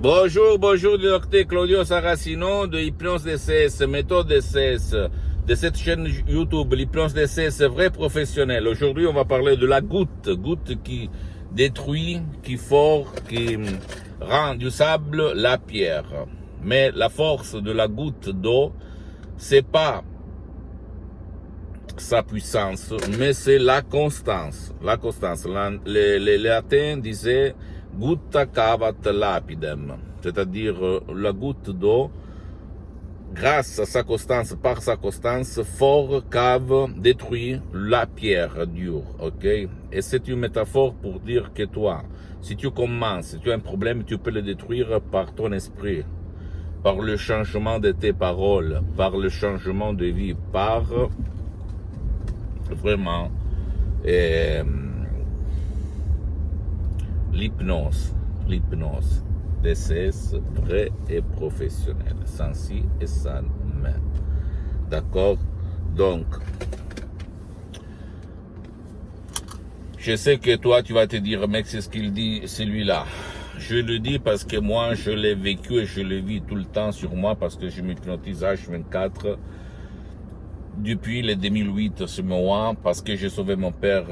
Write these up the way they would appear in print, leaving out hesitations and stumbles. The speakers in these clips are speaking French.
Bonjour, bonjour, docteur Claudio Saracino de Hypnose DCS, méthode DCS, de cette chaîne YouTube, l'hypnose DCS, vrai professionnel. Aujourd'hui, on va parler de la goutte qui détruit, qui fore, qui rend du sable la pierre. Mais la force de la goutte d'eau, c'est pas sa puissance, mais c'est la constance. La constance. Les latins disaient gutta cavat lapidem, c'est-à-dire la goutte d'eau, grâce à sa constance, par sa constance, fort cave, détruit la pierre dure, ok? Et c'est une métaphore pour dire que toi, si tu commences, si tu as un problème, tu peux le détruire par ton esprit, par le changement de tes paroles, par le changement de vie, par vraiment l'hypnose DCS vrai et professionnel, sans si et sans mais. D'accord? Donc, je sais que toi, tu vas te dire, mec, c'est ce qu'il dit, celui-là. Je le dis parce que moi, je l'ai vécu et je le vis tout le temps sur moi parce que je m'hypnotise H24 depuis le 2008 ce mois, parce que j'ai sauvé mon père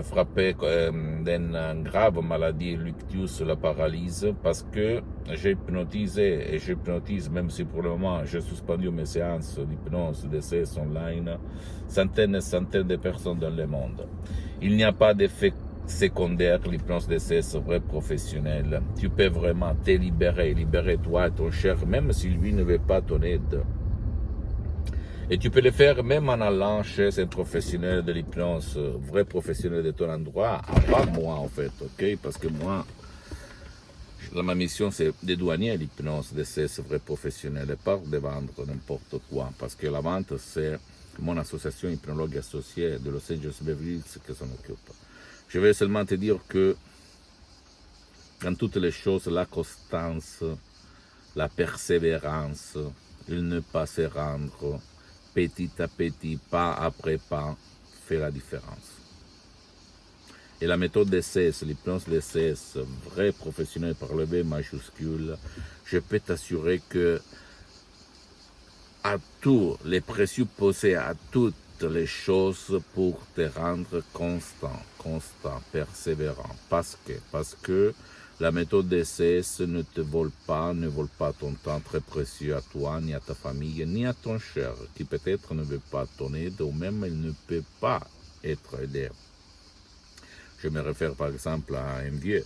frappé d'une grave maladie, l'ictus, la paralyse, parce que j'ai hypnotisé et j'hypnotise, même si pour le moment j'ai suspendu mes séances d'hypnose DCS online, centaines et centaines de personnes dans le monde. Il n'y a pas d'effet secondaire, l'hypnose DCS vrai professionnel. Tu peux vraiment te libérer toi et ton cher, même si lui ne veut pas ton aide. Et tu peux le faire même en allant chez un professionnel de l'hypnose, vrai professionnel de ton endroit, à part moi en fait, ok? Parce que moi, ma mission c'est de douanier l'hypnose de ces vrais professionnels et pas de vendre n'importe quoi. Parce que la vente c'est mon association hypnologue associée de Los Angeles Beverly Hills qui s'en occupe. Je vais seulement te dire que dans toutes les choses, la constance, la persévérance, il ne pas se rendre, petit à petit, pas après pas, fait la différence. Et la méthode DCS, l'hypnose DCS, vrai professionnel par le B majuscule, je peux t'assurer que à tous les présupposés, à toutes les choses pour te rendre constant, persévérant. Parce que la méthode DCS ne te vole pas ton temps très précieux à toi, ni à ta famille, ni à ton cher, qui peut-être ne veut pas ton aide, ou même il ne peut pas être aidé. Je me réfère par exemple à un vieux.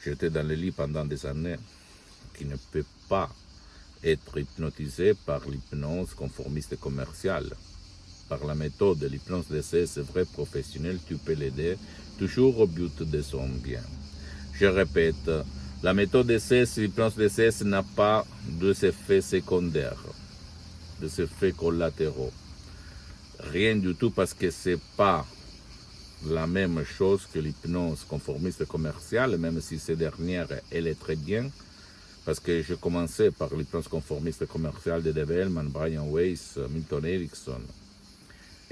J'étais dans le lit pendant des années, qui ne peut pas être hypnotisé par l'hypnose conformiste commerciale. Par la méthode de l'hypnose DCS vrai professionnel, tu peux l'aider toujours au but de son bien. Je répète, la méthode DCS, l'hypnose DCS n'a pas d'effets secondaires, des effets collatéraux. Rien du tout parce que c'est pas la même chose que l'hypnose conformiste commerciale, même si cette dernière, elle est très bien. Parce que je commençais par l'hypnose conformiste commerciale de Dave Hellman, Brian Weiss, Milton Erickson,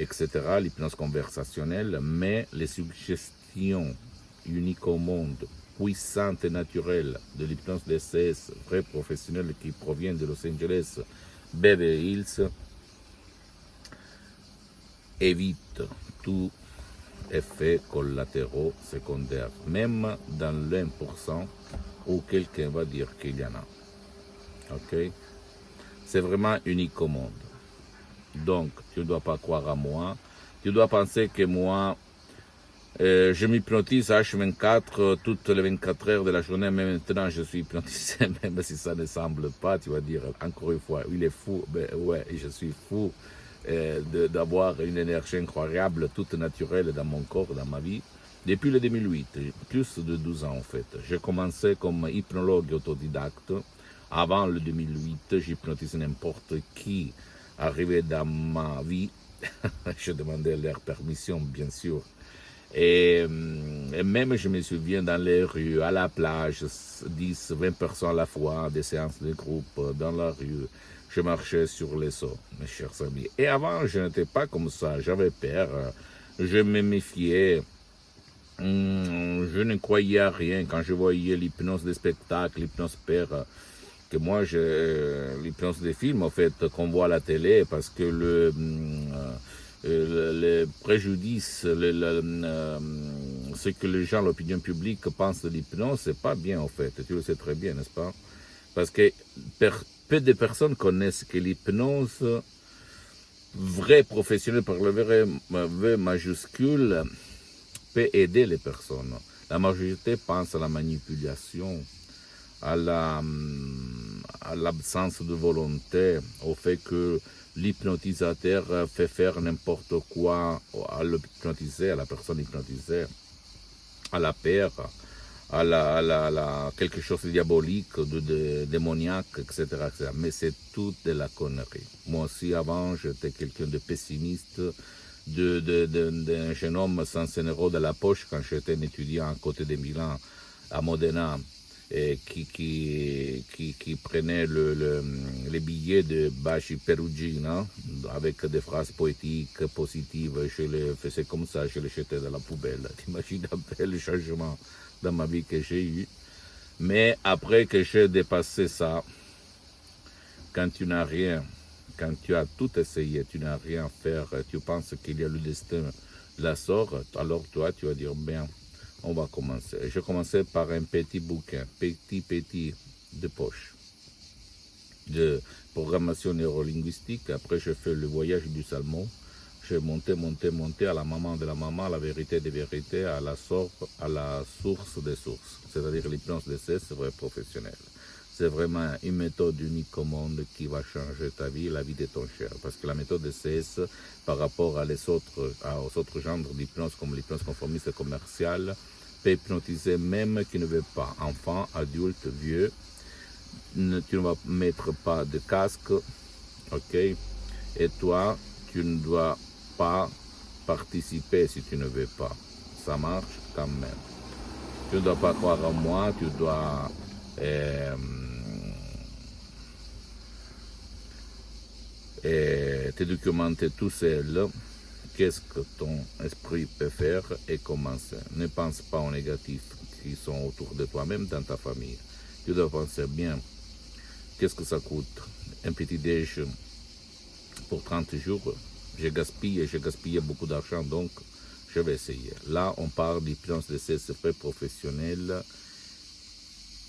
etc., l'hypnose conversationnelle, mais les suggestions uniques au monde, puissantes et naturelles de l'hypnose DCS, vrai professionnel qui provient de Los Angeles, Beverly Hills, évite tout effet collatéraux secondaires, même dans l'1% où quelqu'un va dire qu'il y en a. Ok? C'est vraiment unique au monde. Donc, tu ne dois pas croire à moi. Tu dois penser que moi, je m'hypnotise H24 toutes les 24 heures de la journée, mais maintenant je suis hypnotisé, même si ça ne semble pas. Tu vas dire encore une fois, il est fou. Ben ouais, je suis fou d'avoir une énergie incroyable, toute naturelle dans mon corps, dans ma vie. Depuis le 2008, plus de 12 ans en fait. J'ai commencé comme hypnologue autodidacte. Avant le 2008, j'hypnotisais n'importe qui arrivait dans ma vie. Je demandais leur permission, bien sûr. Et même, je me souviens, dans les rues, à la plage, 10, 20 personnes à la fois, des séances de groupe, dans la rue. Je marchais sur les eaux, mes chers amis. Et avant, je n'étais pas comme ça. J'avais peur. Je me méfiais. Je ne croyais à rien quand je voyais l'hypnose des spectacles, l'hypnose père, que moi, l'hypnose des films, en fait, qu'on voit à la télé, parce que le préjudice, ce que les gens, l'opinion publique pensent de l'hypnose, c'est pas bien, en fait. Tu le sais très bien, n'est-ce pas? Parce que peu de personnes connaissent que l'hypnose vrai professionnel par le vrai V majuscule peut aider les personnes. La majorité pense à la manipulation, à l'absence de volonté, au fait que l'hypnotisateur fait faire n'importe quoi à l'hypnotisé, à la personne hypnotisée, à la paire, à quelque chose de diabolique, de démoniaque, etc., etc. Mais c'est tout de la connerie. Moi aussi, avant, j'étais quelqu'un de pessimiste, d'un jeune homme sans 100 euros de la poche quand j'étais un étudiant à côté de Milan, à Modena, et qui prenait les billets de Baci Perugino avec des phrases poétiques, positives. Je les faisais comme ça, je les jetais dans la poubelle. T'imagines un peu le changement dans ma vie que j'ai eu. Mais après que j'ai dépassé ça, quand tu n'as rien, quand tu as tout essayé, tu n'as rien à faire, tu penses qu'il y a le destin, la sort, alors toi, tu vas dire, bien, on va commencer. Je commençais par un petit bouquin, petit, de poche, de programmation neurolinguistique. Après, j'ai fait le voyage du Salmon. J'ai monté à la maman de la maman, à la vérité des vérités, à la source des sources. C'est-à-dire l'hypnose de cesse, c'est vrai professionnel. C'est vraiment une méthode unique au monde qui va changer ta vie, la vie de ton cher. Parce que la méthode de CS, par rapport aux autres genres d'hypnose, comme l'hypnose conformiste et commerciale, peut hypnotiser même qui ne veut pas. Enfant, adulte, vieux. Tu ne vas mettre pas de casque, ok? Et toi, tu ne dois pas participer si tu ne veux pas. Ça marche quand même. Tu ne dois pas croire en moi, tu dois te documenter tout seul. Qu'est-ce que ton esprit peut faire et commencer. Ne pense pas aux négatifs qui sont autour de toi, même dans ta famille. Tu dois penser bien. Qu'est-ce que ça coûte? Un petit déj pour 30 jours. J'ai gaspillé beaucoup d'argent, donc je vais essayer. Là, on parle d'hypnose de CSP professionnelle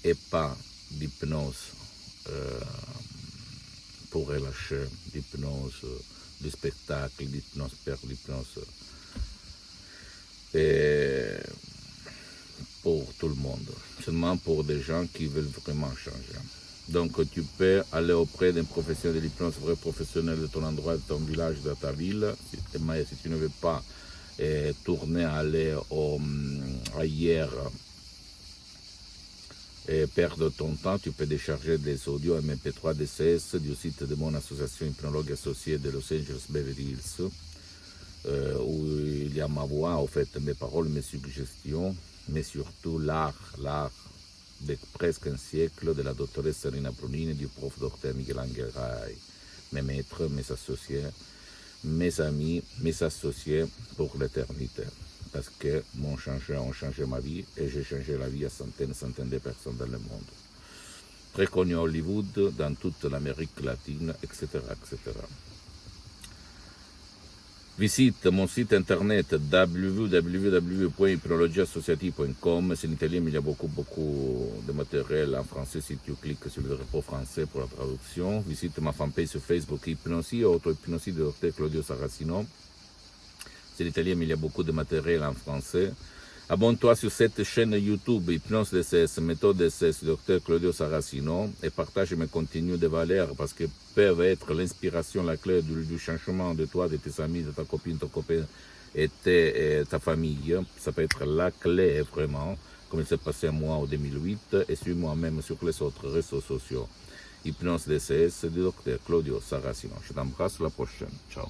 et pas d'hypnose pour relâcher, d'hypnose de spectacle, d'hypnose père, d'hypnose pour tout le monde. Seulement pour des gens qui veulent vraiment changer. Donc tu peux aller auprès d'un professionnel de l'hypnose, vrai professionnel de ton endroit, de ton village, de ta ville. Mais si tu ne veux pas tourner, aller ailleurs et perdre ton temps, tu peux décharger des audios MP3 DCS du site de mon association hypnologue associée de Los Angeles Beverly Hills, où il y a ma voix, en fait, mes paroles, mes suggestions, mais surtout l'art de presque un siècle de la doctoresse Serena Brunini, du prof docteur Miguel Angel Ray, mes maîtres, mes associés, mes amis, mes associés pour l'éternité. Parce que ont changé ma vie et j'ai changé la vie à centaines de personnes dans le monde. Très connu à Hollywood, dans toute l'Amérique latine, etc., etc. Visite mon site internet www.hypnologieassociative.com. C'est en italien, mais il y a beaucoup de matériel en français si tu cliques sur le drapeau français pour la traduction. Visite ma fanpage sur Facebook Hypnosie, auto-hypnosie de Dr Claudio Saracino. C'est l'italien, mais il y a beaucoup de matériel en français. Abonne-toi sur cette chaîne YouTube, Hypnose DCS, méthode DCS, Dr Claudio Saracino, et partage mes contenus de valeur parce que peuvent être l'inspiration, la clé du changement de toi, de tes amis, de ta copine, ton copain et ta famille. Ça peut être la clé vraiment, comme il s'est passé à moi en 2008, et sur moi-même sur les autres réseaux sociaux. Hypnose DCS du Dr Claudio Saracino. Je t'embrasse, la prochaine. Ciao.